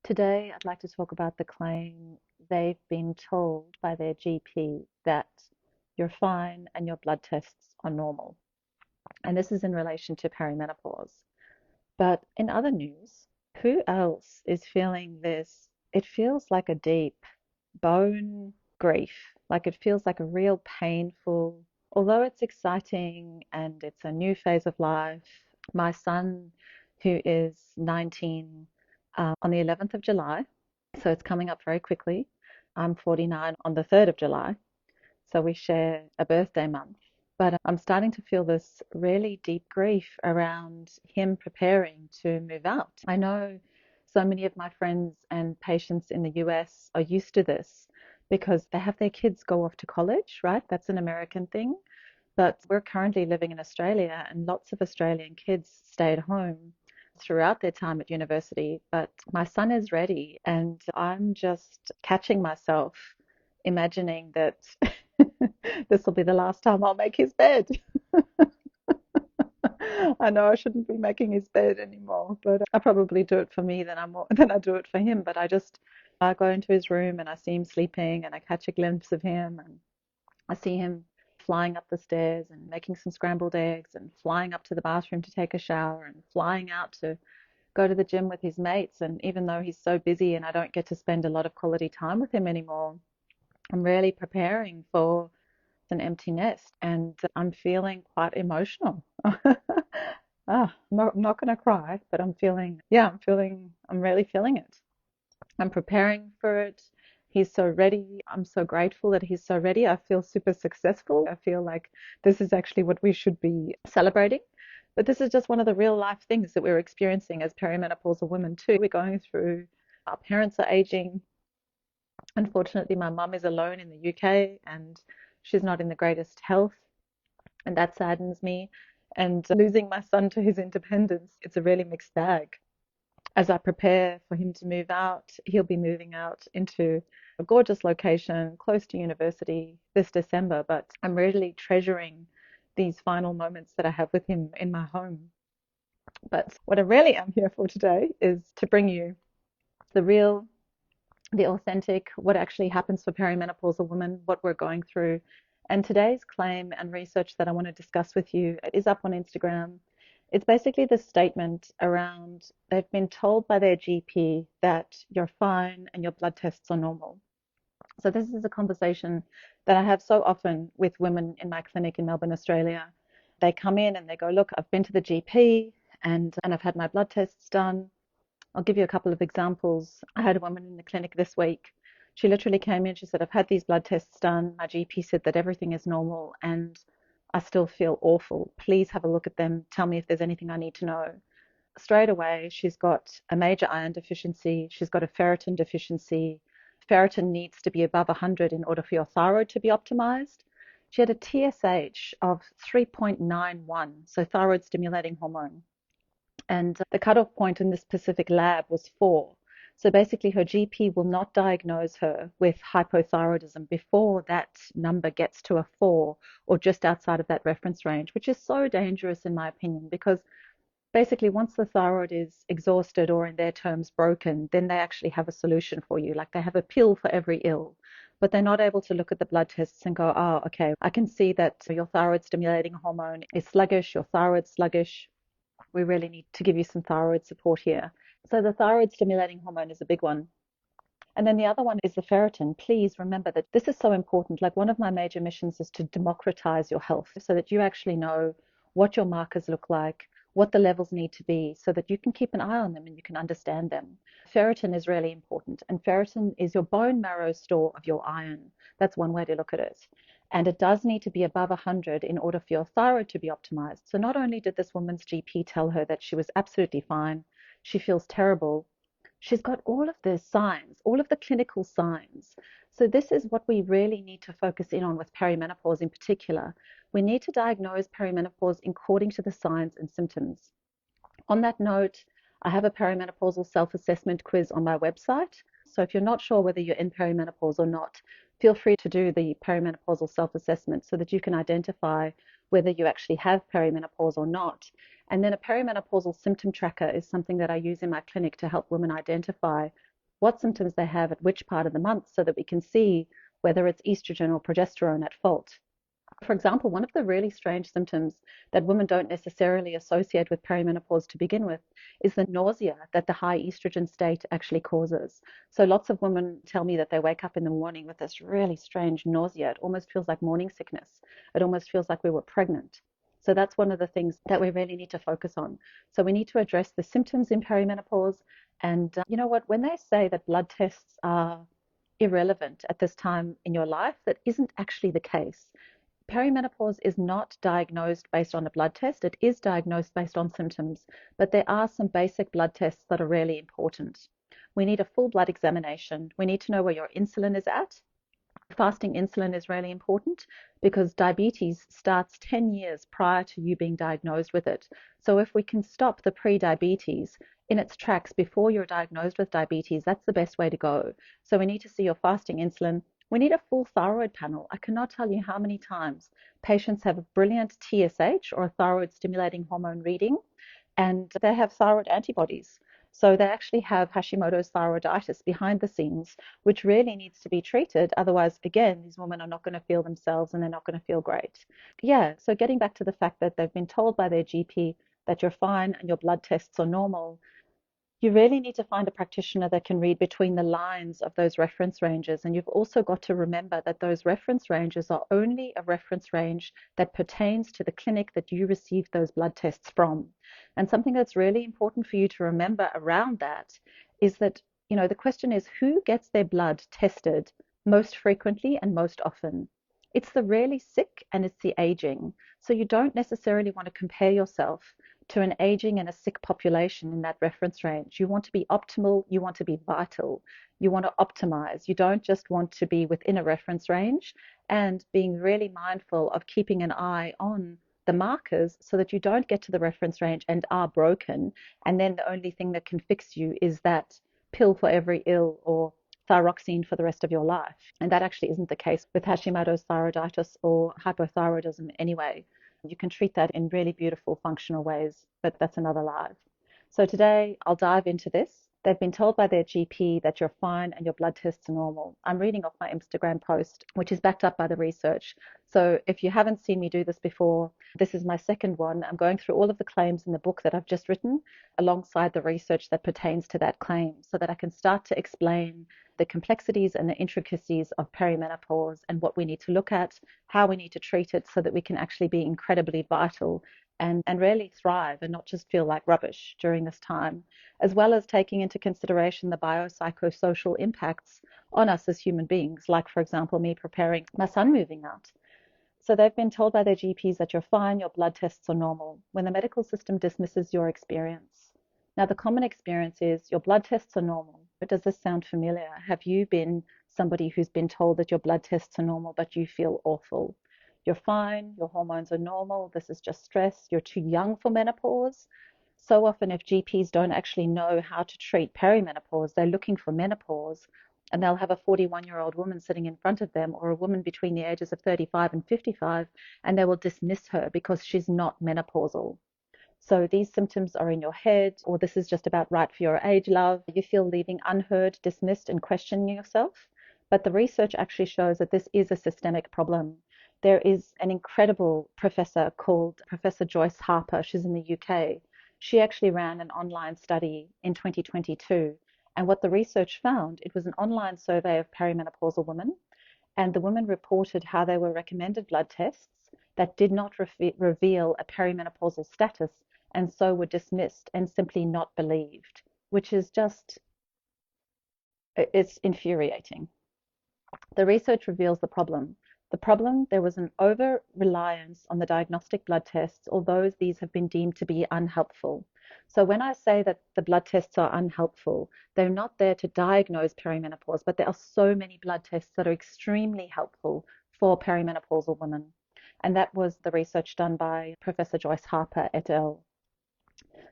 Today, I'd like to talk about the claim they've been told by their GP that you're fine and your blood tests are normal. And this is in relation to perimenopause. But in other news, who else is feeling this? It feels like a deep bone grief, like it feels like a real painful, although it's exciting and it's a new phase of life. My son, who is 19, on the 11th of July, so it's coming up very quickly. I'm 49 on the 3rd of July, so we share a birthday month. But I'm starting to feel this really deep grief around him preparing to move out. I know so many of my friends and patients in the US are used to this because they have their kids go off to college, right? That's an American thing. But we're currently living in Australia, and lots of Australian kids stay at home throughout their time at university. But my son is ready, and I'm just catching myself imagining that this will be the last time I'll make his bed. I know I shouldn't be making his bed anymore, but I probably do it for me than I do it for him. But I go into his room and I see him sleeping, and I catch a glimpse of him, and I see him flying up the stairs and making some scrambled eggs and flying up to the bathroom to take a shower and flying out to go to the gym with his mates. And even though he's so busy and I don't get to spend a lot of quality time with him anymore, I'm really preparing for an empty nest, and I'm feeling quite emotional. I'm not going to cry, but I'm really feeling it. I'm preparing for it. He's so ready. I'm so grateful that he's so ready. I feel super successful. I feel like this is actually what we should be celebrating. But this is just one of the real life things that we're experiencing as perimenopausal women too. We're going through, our parents are aging. Unfortunately, my mum is alone in the UK and she's not in the greatest health, and that saddens me. And losing my son to his independence, it's a really mixed bag. As I prepare for him to move out, he'll be moving out into a gorgeous location close to university this December, but I'm really treasuring these final moments that I have with him in my home. But what I really am here for today is to bring you the real, the authentic, what actually happens for perimenopausal women, what we're going through. And today's claim and research that I want to discuss with you, it is up on Instagram. It's basically the statement around they've been told by their GP that you're fine and your blood tests are normal. So this is a conversation that I have so often with women in my clinic in Melbourne, Australia. They come in and they go, look, I've been to the GP and I've had my blood tests done. I'll give you a couple of examples. I had a woman in the clinic this week. She literally came in, she said, I've had these blood tests done. My GP said that everything is normal and I still feel awful. Please have a look at them. Tell me if there's anything I need to know. Straight away, she's got a major iron deficiency. She's got a ferritin deficiency. Ferritin needs to be above 100 in order for your thyroid to be optimized. She had a TSH of 3.91, so thyroid stimulating hormone. And the cutoff point in this specific lab was 4. So basically, her GP will not diagnose her with hypothyroidism before that number gets to a 4 or just outside of that reference range, which is so dangerous in my opinion, because basically once the thyroid is exhausted or in their terms broken, then they actually have a solution for you. Like they have a pill for every ill, but they're not able to look at the blood tests and go, oh, okay, I can see that your thyroid stimulating hormone is sluggish, your thyroid's sluggish. We really need to give you some thyroid support here. So the thyroid stimulating hormone is a big one. And then the other one is the ferritin. Please remember that this is so important. Like one of my major missions is to democratize your health so that you actually know what your markers look like, what the levels need to be so that you can keep an eye on them and you can understand them. Ferritin is really important, and ferritin is your bone marrow store of your iron. That's one way to look at it. And it does need to be above 100 in order for your thyroid to be optimized. So not only did this woman's GP tell her that she was absolutely fine, she feels terrible, she's got all of the signs, all of the clinical signs. So this is what we really need to focus in on with perimenopause in particular. We need to diagnose perimenopause according to the signs and symptoms. On that note, I have a perimenopausal self-assessment quiz on my website. So if you're not sure whether you're in perimenopause or not, feel free to do the perimenopausal self-assessment so that you can identify whether you actually have perimenopause or not. And then a perimenopausal symptom tracker is something that I use in my clinic to help women identify what symptoms they have at which part of the month so that we can see whether it's estrogen or progesterone at fault. For example, one of the really strange symptoms that women don't necessarily associate with perimenopause to begin with is the nausea that the high estrogen state actually causes. So lots of women tell me that they wake up in the morning with this really strange nausea. It almost feels like morning sickness. It almost feels like we were pregnant. So that's one of the things that we really need to focus on. So we need to address the symptoms in perimenopause. And you know what? When they say that blood tests are irrelevant at this time in your life, that isn't actually the case. Perimenopause is not diagnosed based on a blood test. It is diagnosed based on symptoms, but there are some basic blood tests that are really important. We need a full blood examination. We need to know where your insulin is at. Fasting insulin is really important because diabetes starts 10 years prior to you being diagnosed with it. So if we can stop the pre-diabetes in its tracks before you're diagnosed with diabetes, that's the best way to go. So we need to see your fasting insulin. We need a full thyroid panel. I cannot tell you how many times patients have a brilliant TSH or a thyroid stimulating hormone reading, and they have thyroid antibodies. So they actually have Hashimoto's thyroiditis behind the scenes, which really needs to be treated. Otherwise, again, these women are not going to feel themselves and they're not going to feel great. Yeah, so getting back to the fact that they've been told by their GP that you're fine and your blood tests are normal, you really need to find a practitioner that can read between the lines of those reference ranges. And you've also got to remember that those reference ranges are only a reference range that pertains to the clinic that you received those blood tests from. And something that's really important for you to remember around that is that, the question is who gets their blood tested most frequently and most often? It's the really sick and it's the aging. So you don't necessarily want to compare yourself to an aging and a sick population in that reference range. You want to be optimal, you want to be vital, you want to optimize. You don't just want to be within a reference range, and being really mindful of keeping an eye on the markers so that you don't get to the reference range and are broken, and then the only thing that can fix you is that pill for every ill or thyroxine for the rest of your life. And that actually isn't the case with Hashimoto's thyroiditis or hypothyroidism anyway. You can treat that in really beautiful functional ways, but that's another live. So today I'll dive into this. They've been told by their GP that you're fine and your blood tests are normal. I'm reading off my Instagram post, which is backed up by the research. So if you haven't seen me do this before, this is my second one. I'm going through all of the claims in the book that I've just written alongside the research that pertains to that claim so that I can start to explain the complexities and the intricacies of perimenopause and what we need to look at, how we need to treat it so that we can actually be incredibly vital and really thrive and not just feel like rubbish during this time, as well as taking into consideration the biopsychosocial impacts on us as human beings, like, for example, me preparing my son moving out. So they've been told by their GPs that you're fine, your blood tests are normal, when the medical system dismisses your experience. Now, the common experience is your blood tests are normal. But does this sound familiar? Have you been somebody who's been told that your blood tests are normal, but you feel awful? You're fine, your hormones are normal, this is just stress, you're too young for menopause. So often, if GPs don't actually know how to treat perimenopause, they're looking for menopause, and they'll have a 41-year-old woman sitting in front of them or a woman between the ages of 35 and 55, and they will dismiss her because she's not menopausal. So these symptoms are in your head, or this is just about right for your age, love. You feel leaving unheard, dismissed, and questioning yourself. But the research actually shows that this is a systemic problem. There is an incredible professor called Professor Joyce Harper. She's in the UK. She actually ran an online study in 2022. And what the research found, it was an online survey of perimenopausal women, and the women reported how they were recommended blood tests that did not reveal a perimenopausal status and so were dismissed and simply not believed, which is just, it's infuriating. The research reveals the problem. The problem, there was an over-reliance on the diagnostic blood tests, although these have been deemed to be unhelpful. So when I say that the blood tests are unhelpful, they're not there to diagnose perimenopause, but there are so many blood tests that are extremely helpful for perimenopausal women. And that was the research done by Professor Joyce Harper et al.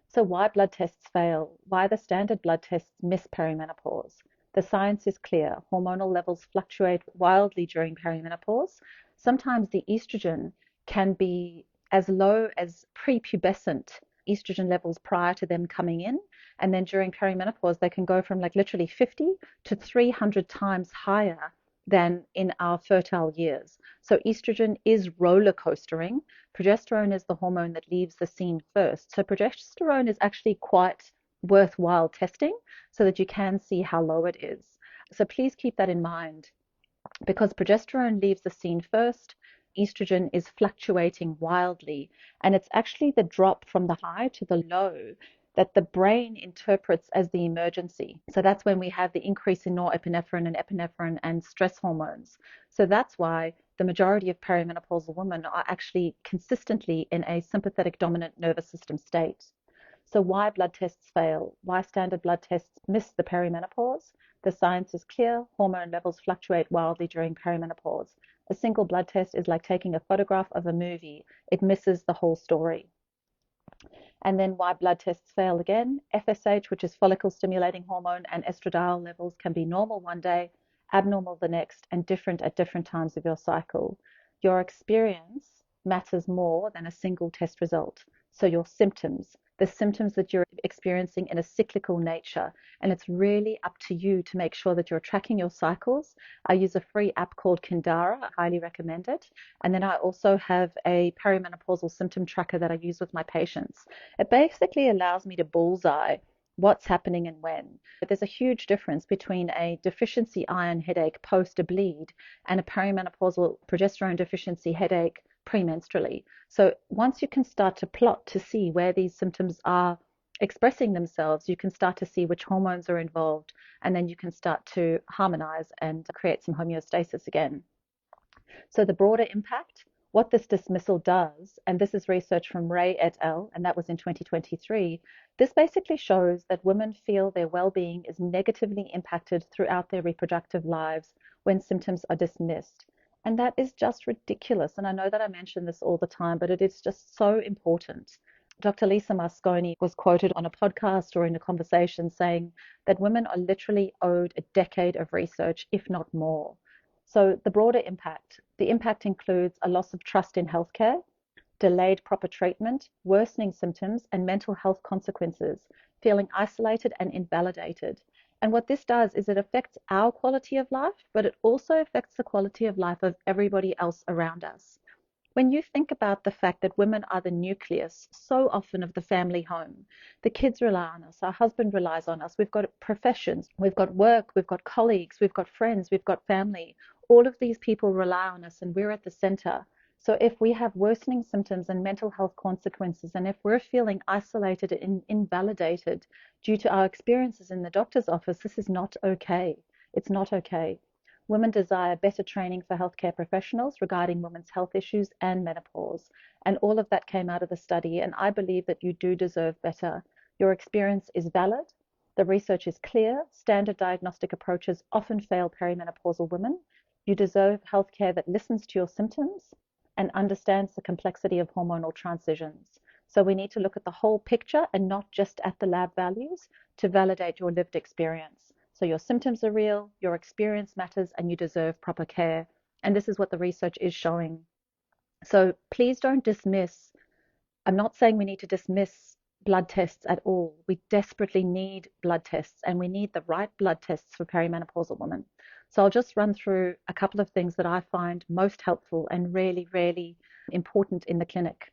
So why blood tests fail? Why the standard blood tests miss perimenopause? The science is clear. Hormonal levels fluctuate wildly during perimenopause. Sometimes the estrogen can be as low as prepubescent estrogen levels prior to them coming in. And then during perimenopause, they can go from like literally 50 to 300 times higher than in our fertile years. So estrogen is roller coastering. Progesterone is the hormone that leaves the scene first. So progesterone is actually quite worthwhile testing so that you can see how low it is. So please keep that in mind because progesterone leaves the scene first. Estrogen is fluctuating wildly, and it's actually the drop from the high to the low that the brain interprets as the emergency. So that's when we have the increase in norepinephrine and epinephrine and stress hormones. So that's why the majority of perimenopausal women are actually consistently in a sympathetic dominant nervous system state. So why blood tests fail? Why standard blood tests miss the perimenopause? The science is clear. Hormone levels fluctuate wildly during perimenopause. A single blood test is like taking a photograph of a movie. It misses the whole story. And then why blood tests fail again? FSH, which is follicle stimulating hormone, and estradiol levels can be normal one day, abnormal the next, and different at different times of your cycle. Your experience matters more than a single test result. So your symptoms, the symptoms that you're experiencing in a cyclical nature, and it's really up to you to make sure that you're tracking your cycles. I use a free app called Kindara. I highly recommend it. And then I also have a perimenopausal symptom tracker that I use with my patients. It basically allows me to bullseye what's happening and when. But there's a huge difference between a deficiency iron headache post a bleed and a perimenopausal progesterone deficiency headache premenstrually. So once you can start to plot to see where these symptoms are expressing themselves, you can start to see which hormones are involved, and then you can start to harmonize and create some homeostasis again. So the broader impact, what this dismissal does, and this is research from Ray et al., and that was in 2023, this basically shows that women feel their well-being is negatively impacted throughout their reproductive lives when symptoms are dismissed. And that is just ridiculous. And I know that I mention this all the time, but it is just so important. Dr. Lisa Mosconi was quoted on a podcast or in a conversation saying that women are literally owed a decade of research, if not more. So the broader impact, the impact includes a loss of trust in healthcare, delayed proper treatment, worsening symptoms, and mental health consequences, feeling isolated and invalidated. And what this does is it affects our quality of life, but it also affects the quality of life of everybody else around us. When you think about the fact that women are the nucleus so often of the family home, the kids rely on us, our husband relies on us, we've got professions, we've got work, we've got colleagues, we've got friends, we've got family. All of these people rely on us and we're at the center. So if we have worsening symptoms and mental health consequences, and if we're feeling isolated and invalidated due to our experiences in the doctor's office, this is not okay. It's not okay. Women desire better training for healthcare professionals regarding women's health issues and menopause. And all of that came out of the study. And I believe that you do deserve better. Your experience is valid. The research is clear. Standard diagnostic approaches often fail perimenopausal women. You deserve healthcare that listens to your symptoms and understands the complexity of hormonal transitions. So we need to look at the whole picture and not just at the lab values to validate your lived experience. So your symptoms are real, your experience matters, and you deserve proper care. And this is what the research is showing. So please don't dismiss. I'm not saying we need to dismiss blood tests at all. We desperately need blood tests, and we need the right blood tests for perimenopausal women. So I'll just run through a couple of things that I find most helpful and really, really important in the clinic.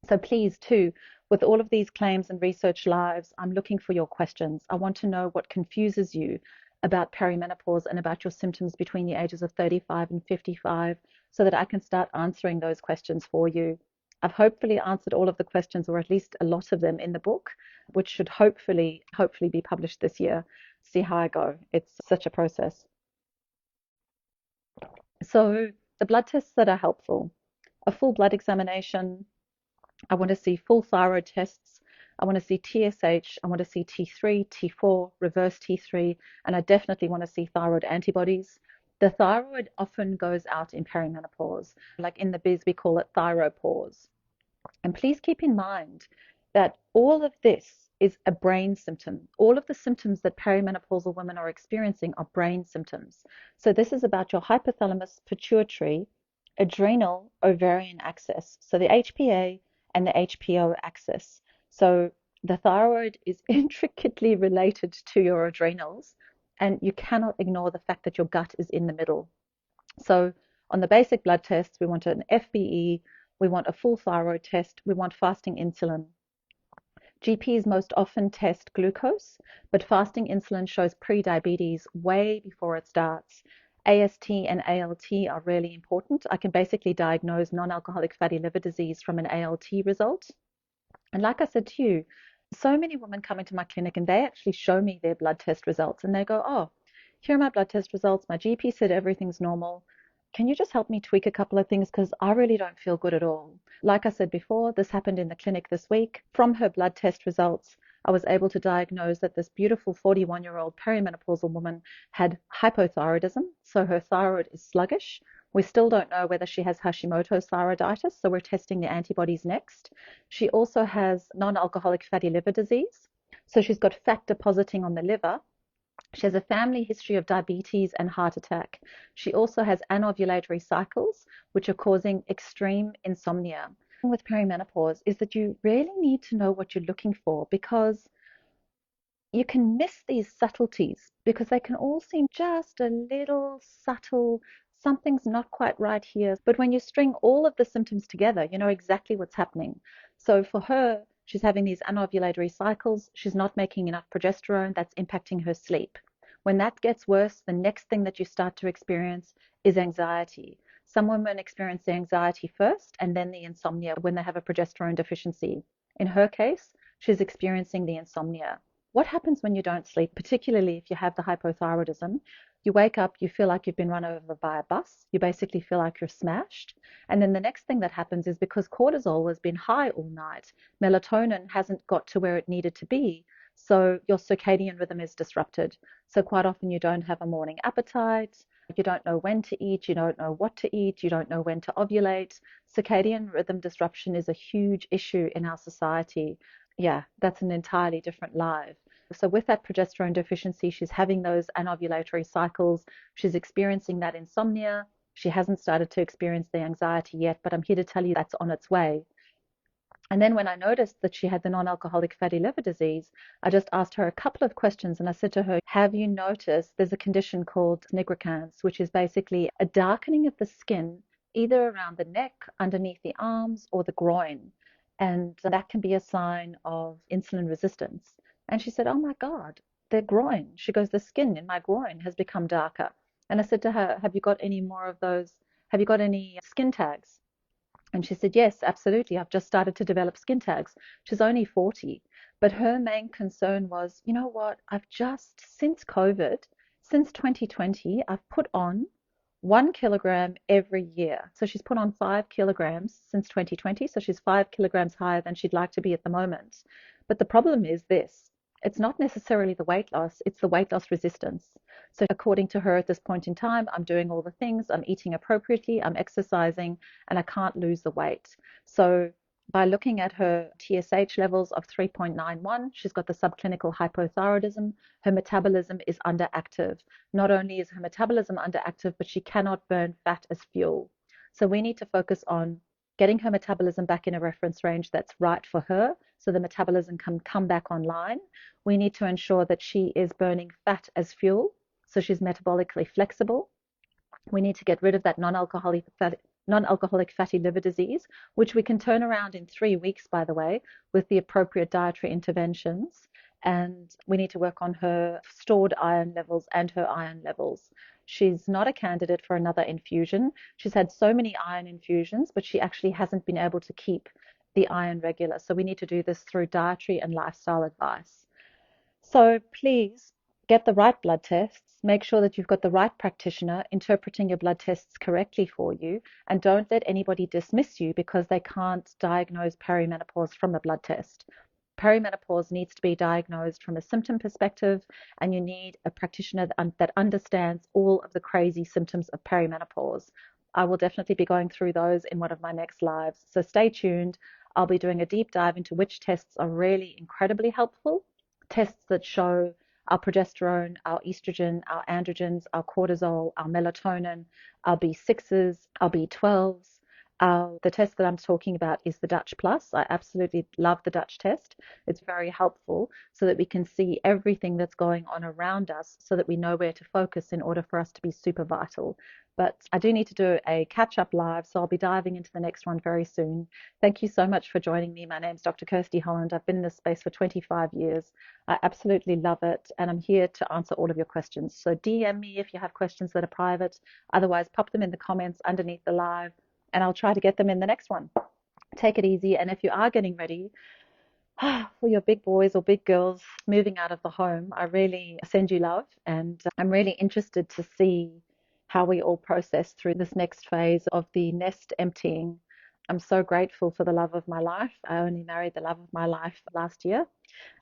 So please, too, with all of these claims and research lives, I'm looking for your questions. I want to know what confuses you about perimenopause and about your symptoms between the ages of 35 and 55 so that I can start answering those questions for you. I've hopefully answered all of the questions, or at least a lot of them, in the book, which should hopefully be published this year. See how I go. It's such a process. So the blood tests that are helpful: a full blood examination. I want to see full thyroid tests. I want to see TSH. I want to see T3, T4, reverse T3, and I definitely want to see thyroid antibodies. The thyroid often goes out in perimenopause. Like in the biz, we call it thyropause. And please keep in mind that all of this is a brain symptom. All of the symptoms that perimenopausal women are experiencing are brain symptoms. So this is about your hypothalamus, pituitary, adrenal, ovarian axis. So the HPA and the HPO axis. So the thyroid is intricately related to your adrenals, and you cannot ignore the fact that your gut is in the middle. So on the basic blood tests, we want an FBE, we want a full thyroid test, we want fasting insulin. GPs most often test glucose, but fasting insulin shows pre-diabetes way before it starts. AST and ALT are really important. I can basically diagnose non-alcoholic fatty liver disease from an ALT result. And like I said to you, so many women come into my clinic and they actually show me their blood test results and they go, oh, here are my blood test results. My GP said everything's normal. Can you just help me tweak a couple of things? Because I really don't feel good at all. Like I said before, this happened in the clinic this week. From her blood test results, I was able to diagnose that this beautiful 41-year-old perimenopausal woman had hypothyroidism. So her thyroid is sluggish. We still don't know whether she has Hashimoto's thyroiditis, so we're testing the antibodies next. She also has non-alcoholic fatty liver disease. So she's got fat depositing on the liver. She has a family history of diabetes and heart attack. She also has anovulatory cycles, which are causing extreme insomnia. With perimenopause is that you really need to know what you're looking for, because you can miss these subtleties because they can all seem just a little subtle. Something's not quite right here. But when you string all of the symptoms together, you know exactly what's happening. So for her, she's having these anovulatory cycles. She's not making enough progesterone. That's impacting her sleep. When that gets worse, the next thing that you start to experience is anxiety. Some women experience the anxiety first and then the insomnia when they have a progesterone deficiency. In her case, she's experiencing the insomnia. What happens when you don't sleep, particularly if you have the hypothyroidism? You wake up, you feel like you've been run over by a bus. You basically feel like you're smashed. And then the next thing that happens is, because cortisol has been high all night, melatonin hasn't got to where it needed to be. So your circadian rhythm is disrupted. So quite often you don't have a morning appetite. You don't know when to eat. You don't know what to eat. You don't know when to ovulate. Circadian rhythm disruption is a huge issue in our society. Yeah, that's an entirely different life. So with that progesterone deficiency, she's having those anovulatory cycles. She's experiencing that insomnia. She hasn't started to experience the anxiety yet, but I'm here to tell you that's on its way. And then when I noticed that she had the non-alcoholic fatty liver disease, I just asked her a couple of questions and I said to her, have you noticed there's a condition called nigricans, which is basically a darkening of the skin, either around the neck, underneath the arms, or the groin. And that can be a sign of insulin resistance. And she said, oh my God, the groin. She goes, the skin in my groin has become darker. And I said to her, have you got any more of those? Have you got any skin tags? And she said, yes, absolutely. I've just started to develop skin tags. She's only 40. But her main concern was, you know what? I've just, since COVID, since 2020, I've put on 1 kilogram every year. So she's put on 5 kilograms since 2020. So she's 5 kilograms higher than she'd like to be at the moment. But the problem is this. It's not necessarily the weight loss, it's the weight loss resistance. So according to her at this point in time, I'm doing all the things, I'm eating appropriately, I'm exercising, and I can't lose the weight. So by looking at her TSH levels of 3.91, she's got the subclinical hypothyroidism. Her metabolism is underactive. Not only is her metabolism underactive, but she cannot burn fat as fuel. So we need to focus on getting her metabolism back in a reference range that's right for her, so the metabolism can come back online. We need to ensure that she is burning fat as fuel, so she's metabolically flexible. We need to get rid of that non-alcoholic fatty liver disease, which we can turn around in 3 weeks, by the way, with the appropriate dietary interventions. And we need to work on her stored iron levels and her iron levels. She's not a candidate for another infusion. She's had so many iron infusions, but she actually hasn't been able to keep the iron regular. So we need to do this through dietary and lifestyle advice. So please get the right blood tests, make sure that you've got the right practitioner interpreting your blood tests correctly for you, and don't let anybody dismiss you because they can't diagnose perimenopause from a blood test. Perimenopause needs to be diagnosed from a symptom perspective, and you need a practitioner that understands all of the crazy symptoms of perimenopause. I will definitely be going through those in one of my next lives, so stay tuned. I'll be doing a deep dive into which tests are really incredibly helpful, tests that show our progesterone, our estrogen, our androgens, our cortisol, our melatonin, our B6s, our B12s, The test that I'm talking about is the Dutch Plus. I absolutely love the Dutch test. It's very helpful so that we can see everything that's going on around us so that we know where to focus in order for us to be super vital. But I do need to do a catch up live, so I'll be diving into the next one very soon. Thank you so much for joining me. My name's Dr. Kirsty Holland. I've been in this space for 25 years. I absolutely love it, and I'm here to answer all of your questions. So DM me if you have questions that are private. Otherwise, pop them in the comments underneath the live, and I'll try to get them in the next one. Take it easy, and if you are getting ready for your big boys or big girls moving out of the home, I really send you love, and I'm really interested to see how we all process through this next phase of the nest emptying. I'm so grateful for the love of my life. I only married the love of my life last year.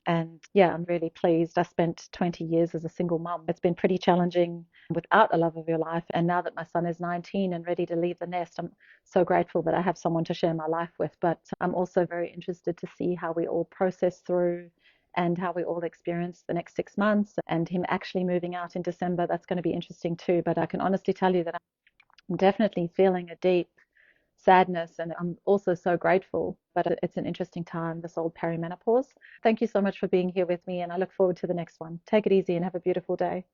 And yeah, I'm really pleased. I spent 20 years as a single mom. It's been pretty challenging without a love of your life. And now that my son is 19 and ready to leave the nest, I'm so grateful that I have someone to share my life with. But I'm also very interested to see how we all process through and how we all experience the next 6 months, and him actually moving out in December. That's going to be interesting too. But I can honestly tell you that I'm definitely feeling a deep sadness, and I'm also so grateful. But it's an interesting time, this old perimenopause. Thank you so much for being here with me, and I look forward to the next one. Take it easy and have a beautiful day.